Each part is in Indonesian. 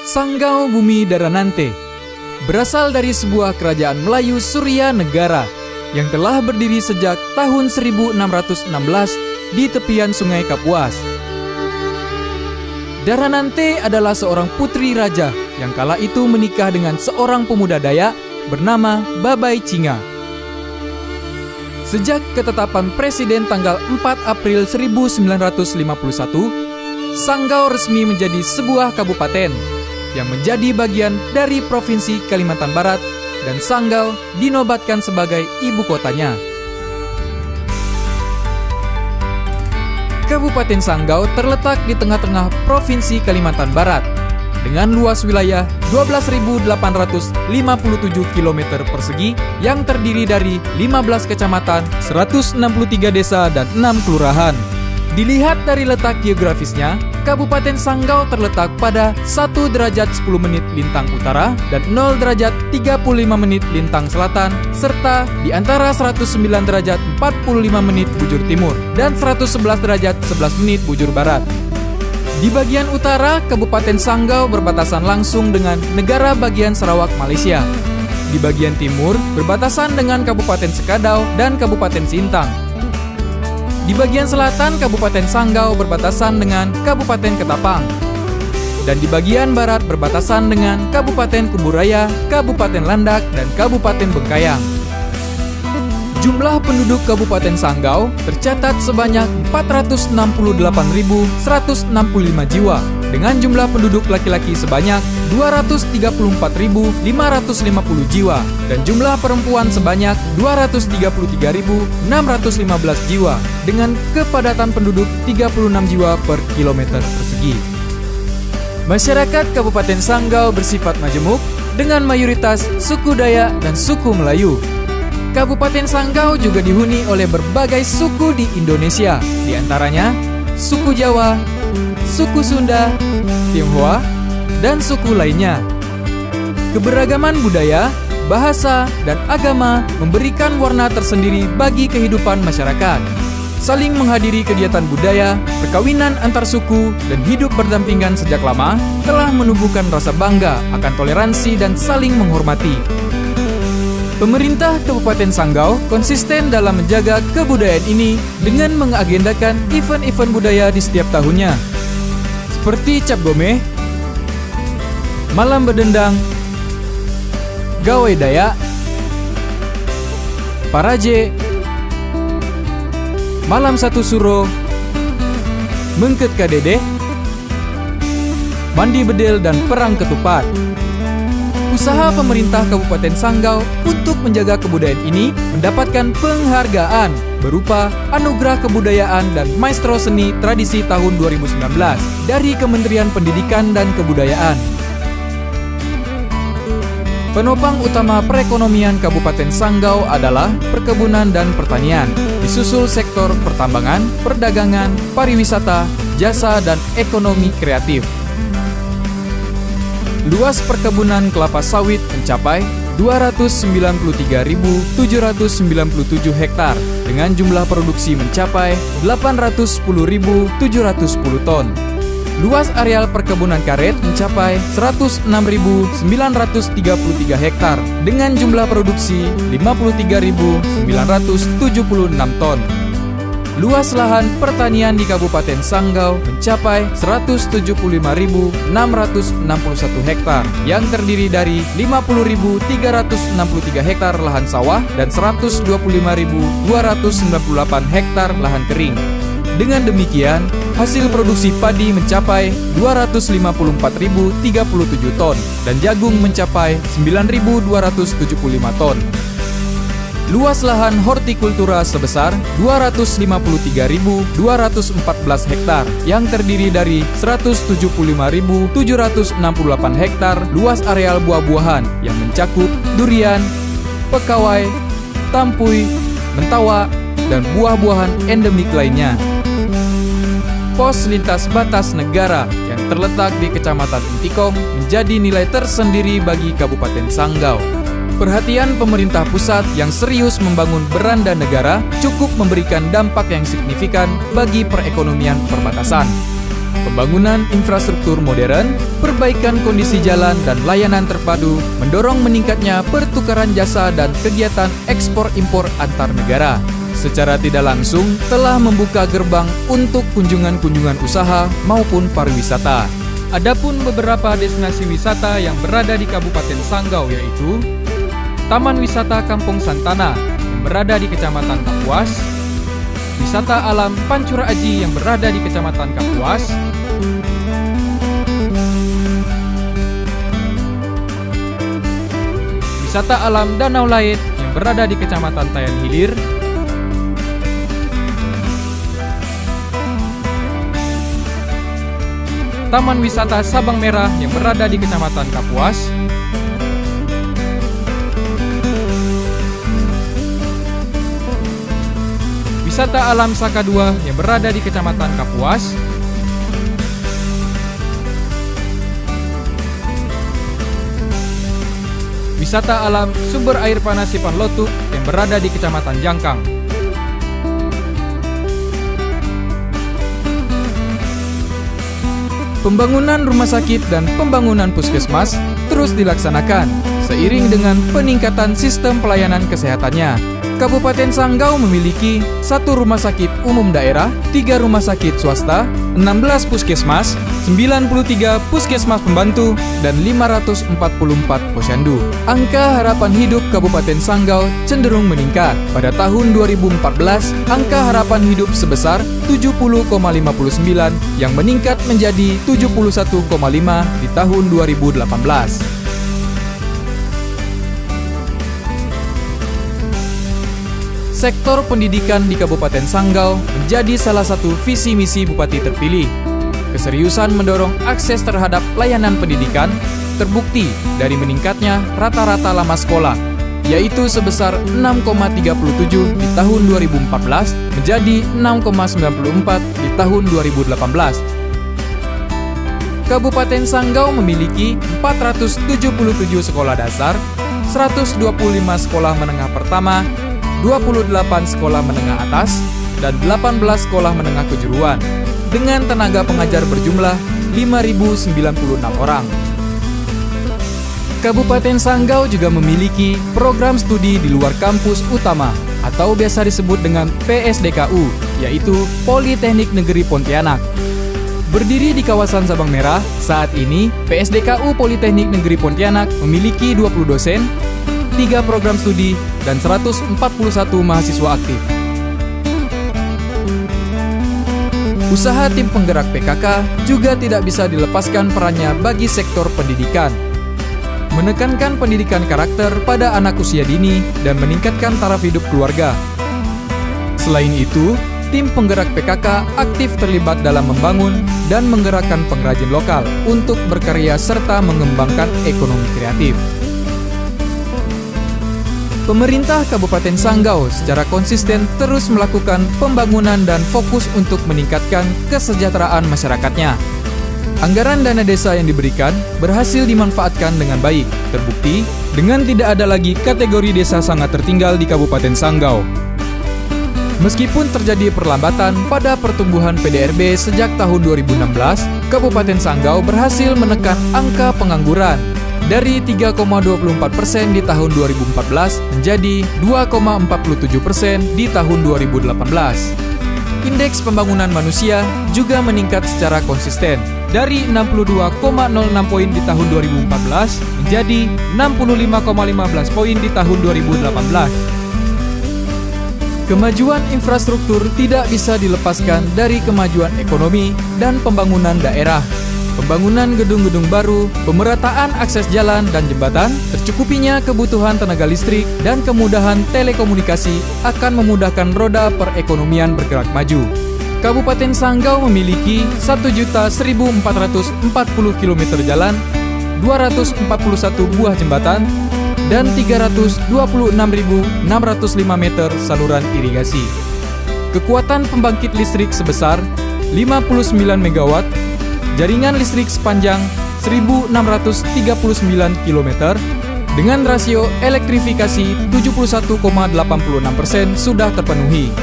Sanggau Bumi Daranante berasal dari sebuah kerajaan Melayu Surya Negara yang telah berdiri sejak tahun 1616 di tepian Sungai Kapuas. Daranante adalah seorang putri raja yang kala itu menikah dengan seorang pemuda Dayak bernama Babai Cinga. Sejak ketetapan Presiden tanggal 4 April 1951, Sanggau resmi menjadi sebuah kabupaten yang menjadi bagian dari Provinsi Kalimantan Barat dan Sanggau dinobatkan sebagai ibu kotanya. Kabupaten Sanggau terletak di tengah-tengah Provinsi Kalimantan Barat dengan luas wilayah 12.857 km persegi yang terdiri dari 15 kecamatan, 163 desa, dan 6 kelurahan. Dilihat dari letak geografisnya, Kabupaten Sanggau terletak pada 1 derajat 10 menit lintang utara dan 0 derajat 35 menit lintang selatan, serta di antara 109 derajat 45 menit bujur timur dan 111 derajat 11 menit bujur barat. Di bagian utara, Kabupaten Sanggau berbatasan langsung dengan negara bagian Sarawak, Malaysia. Di bagian timur, berbatasan dengan Kabupaten Sekadau dan Kabupaten Sintang. Di bagian selatan, Kabupaten Sanggau berbatasan dengan Kabupaten Ketapang. Dan di bagian barat berbatasan dengan Kabupaten Kuburaya, Kabupaten Landak, dan Kabupaten Bengkayang. Jumlah penduduk Kabupaten Sanggau tercatat sebanyak 468.165 jiwa, dengan jumlah penduduk laki-laki sebanyak 234.550 jiwa, dan jumlah perempuan sebanyak 233.615 jiwa, dengan kepadatan penduduk 36 jiwa per kilometer persegi. Masyarakat Kabupaten Sanggau bersifat majemuk dengan mayoritas suku Dayak dan suku Melayu. Kabupaten Sanggau juga dihuni oleh berbagai suku di Indonesia, di antaranya suku Jawa, suku Sunda, Tionghoa, dan suku lainnya. Keberagaman budaya, bahasa, dan agama memberikan warna tersendiri bagi kehidupan masyarakat. Saling menghadiri kegiatan budaya, perkawinan antar suku, dan hidup berdampingan sejak lama telah menumbuhkan rasa bangga akan toleransi dan saling menghormati. Pemerintah Kabupaten Sanggau konsisten dalam menjaga kebudayaan ini dengan mengagendakan event-event budaya di setiap tahunnya, seperti Cap Gomeh, Malam Berdendang, Gawai Dayak, Paraje, Malam Satu Suro, Mengket Kadede, Mandi Bedil, dan Perang Ketupat. Usaha pemerintah Kabupaten Sanggau untuk menjaga kebudayaan ini mendapatkan penghargaan berupa Anugerah Kebudayaan dan Maestro Seni Tradisi tahun 2019 dari Kementerian Pendidikan dan Kebudayaan. Penopang utama perekonomian Kabupaten Sanggau adalah perkebunan dan pertanian, disusul sektor pertambangan, perdagangan, pariwisata, jasa, dan ekonomi kreatif. Luas perkebunan kelapa sawit mencapai 293.797 hektar dengan jumlah produksi mencapai 810.710 ton. Luas areal perkebunan karet mencapai 106.933 hektar dengan jumlah produksi 53.976 ton. Luas lahan pertanian di Kabupaten Sanggau mencapai 175.661 hektar yang terdiri dari 50.363 hektar lahan sawah dan 125.298 hektar lahan kering. Dengan demikian, hasil produksi padi mencapai 254.037 ton dan jagung mencapai 9.275 ton. Luas lahan hortikultura sebesar 253.214 hektar yang terdiri dari 175.768 hektar luas areal buah-buahan yang mencakup durian, pekawai, tampuy, mentawa, dan buah-buahan endemik lainnya. Pos lintas batas negara yang terletak di Kecamatan Intikom menjadi nilai tersendiri bagi Kabupaten Sanggau. Perhatian pemerintah pusat yang serius membangun beranda negara cukup memberikan dampak yang signifikan bagi perekonomian perbatasan. Pembangunan infrastruktur modern, perbaikan kondisi jalan dan layanan terpadu mendorong meningkatnya pertukaran jasa dan kegiatan ekspor-impor antar negara. Secara tidak langsung telah membuka gerbang untuk kunjungan-kunjungan usaha maupun pariwisata. Adapun beberapa destinasi wisata yang berada di Kabupaten Sanggau yaitu Taman Wisata Kampung Santana yang berada di Kecamatan Kapuas, Wisata Alam Pancura Aji yang berada di Kecamatan Kapuas, Wisata Alam Danau Lait yang berada di Kecamatan Tayan Hilir, Taman Wisata Sabang Merah yang berada di Kecamatan Kapuas, Wisata Alam Saka II yang berada di Kecamatan Kapuas, Wisata Alam Sumber Air Panas Sipan Lotuk yang berada di Kecamatan Jangkang. Pembangunan rumah sakit dan pembangunan puskesmas terus dilaksanakan seiring dengan peningkatan sistem pelayanan kesehatannya. Kabupaten Sanggau memiliki 1 rumah sakit umum daerah, 3 rumah sakit swasta, 16 puskesmas, 93 puskesmas pembantu, dan 544 posyandu. Angka harapan hidup Kabupaten Sanggau cenderung meningkat. Pada tahun 2014, angka harapan hidup sebesar 70,59 yang meningkat menjadi 71,5 di tahun 2018. Sektor pendidikan di Kabupaten Sanggau menjadi salah satu visi misi Bupati terpilih. Keseriusan mendorong akses terhadap layanan pendidikan terbukti dari meningkatnya rata-rata lama sekolah, yaitu sebesar 6,37 di tahun 2014 menjadi 6,94 di tahun 2018. Kabupaten Sanggau memiliki 477 sekolah dasar, 125 sekolah menengah pertama, 28 sekolah menengah atas, dan 18 sekolah menengah kejuruan, dengan tenaga pengajar berjumlah 5.096 orang. Kabupaten Sanggau juga memiliki program studi di luar kampus utama, atau biasa disebut dengan PSDKU, yaitu Politeknik Negeri Pontianak. Berdiri di kawasan Sabang Merah, saat ini PSDKU Politeknik Negeri Pontianak memiliki 20 dosen, 3 program studi, dan 141 mahasiswa aktif. Usaha tim penggerak PKK juga tidak bisa dilepaskan perannya bagi sektor pendidikan. Menekankan pendidikan karakter pada anak usia dini dan meningkatkan taraf hidup keluarga. Selain itu, tim penggerak PKK aktif terlibat dalam membangun dan menggerakkan pengrajin lokal untuk berkarya serta mengembangkan ekonomi kreatif. Pemerintah Kabupaten Sanggau secara konsisten terus melakukan pembangunan dan fokus untuk meningkatkan kesejahteraan masyarakatnya. Anggaran dana desa yang diberikan berhasil dimanfaatkan dengan baik, terbukti dengan tidak ada lagi kategori desa sangat tertinggal di Kabupaten Sanggau. Meskipun terjadi perlambatan pada pertumbuhan PDRB sejak tahun 2016, Kabupaten Sanggau berhasil menekan angka pengangguran dari 3,24% di tahun 2014 menjadi 2,47% di tahun 2018. Indeks pembangunan manusia juga meningkat secara konsisten dari 62,06 poin di tahun 2014 menjadi 65,15 poin di tahun 2018. Kemajuan infrastruktur tidak bisa dilepaskan dari kemajuan ekonomi dan pembangunan daerah. Pembangunan gedung-gedung baru, pemerataan akses jalan dan jembatan, tercukupinya kebutuhan tenaga listrik, dan kemudahan telekomunikasi akan memudahkan roda perekonomian bergerak maju. Kabupaten Sanggau memiliki 1.1440 km jalan, 241 buah jembatan, dan 326.605 meter saluran irigasi. Kekuatan pembangkit listrik sebesar 59 MW, jaringan listrik sepanjang 1.639 km dengan rasio elektrifikasi 71,86% sudah terpenuhi.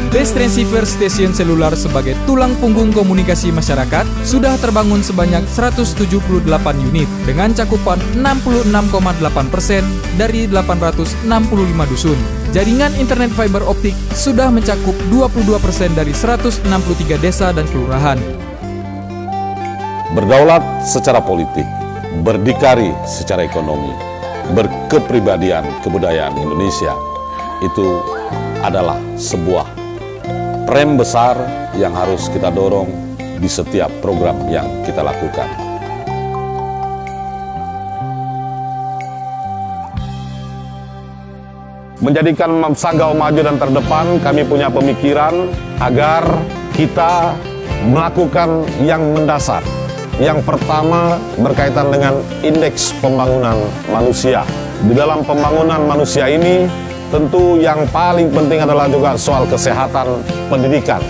Base transceiver stasiun seluler sebagai tulang punggung komunikasi masyarakat sudah terbangun sebanyak 178 unit dengan cakupan 66,8% dari 865 dusun. Jaringan internet fiber optik sudah mencakup 22% dari 163 desa dan kelurahan. Berdaulat secara politik, berdikari secara ekonomi, berkepribadian kebudayaan Indonesia, itu adalah sebuah prem besar yang harus kita dorong di setiap program yang kita lakukan. Menjadikan Sanggau maju dan terdepan, kami punya pemikiran agar kita melakukan yang mendasar. Yang pertama berkaitan dengan indeks pembangunan manusia. Di dalam pembangunan manusia ini, tentu yang paling penting adalah juga soal kesehatan, pendidikan,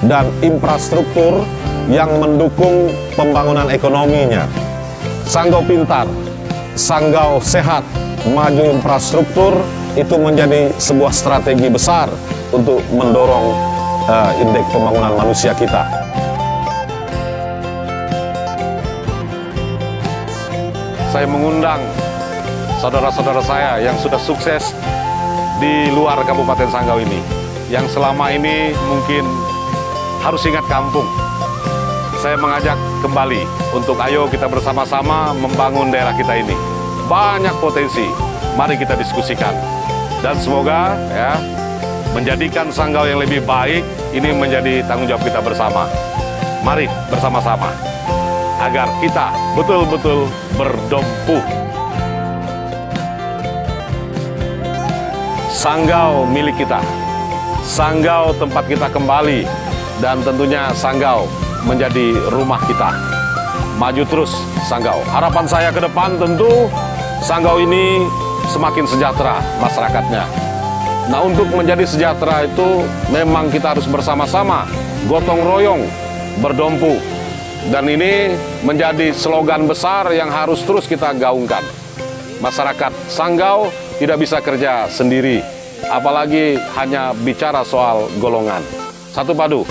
dan infrastruktur yang mendukung pembangunan ekonominya. Sanggau pintar, Sanggau sehat, maju infrastruktur, itu menjadi sebuah strategi besar untuk mendorong indeks pembangunan manusia kita. Saya mengundang saudara-saudara saya yang sudah sukses di luar Kabupaten Sanggau ini, yang selama ini mungkin harus ingat kampung. Saya mengajak kembali untuk ayo kita bersama-sama membangun daerah kita ini. Banyak potensi, mari kita diskusikan. Dan semoga ya menjadikan Sanggau yang lebih baik ini menjadi tanggung jawab kita bersama. Mari bersama-sama agar kita betul-betul berdompu. Sanggau milik kita, Sanggau tempat kita kembali, dan tentunya Sanggau menjadi rumah kita. Maju terus Sanggau. Harapan saya ke depan tentu Sanggau ini semakin sejahtera masyarakatnya. Nah, untuk menjadi sejahtera itu memang kita harus bersama-sama, gotong royong, berdompu. Dan ini menjadi slogan besar yang harus terus kita gaungkan. Masyarakat Sanggau tidak bisa kerja sendiri, apalagi hanya bicara soal golongan. Satu padu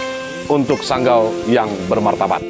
untuk Sanggau yang bermartabat.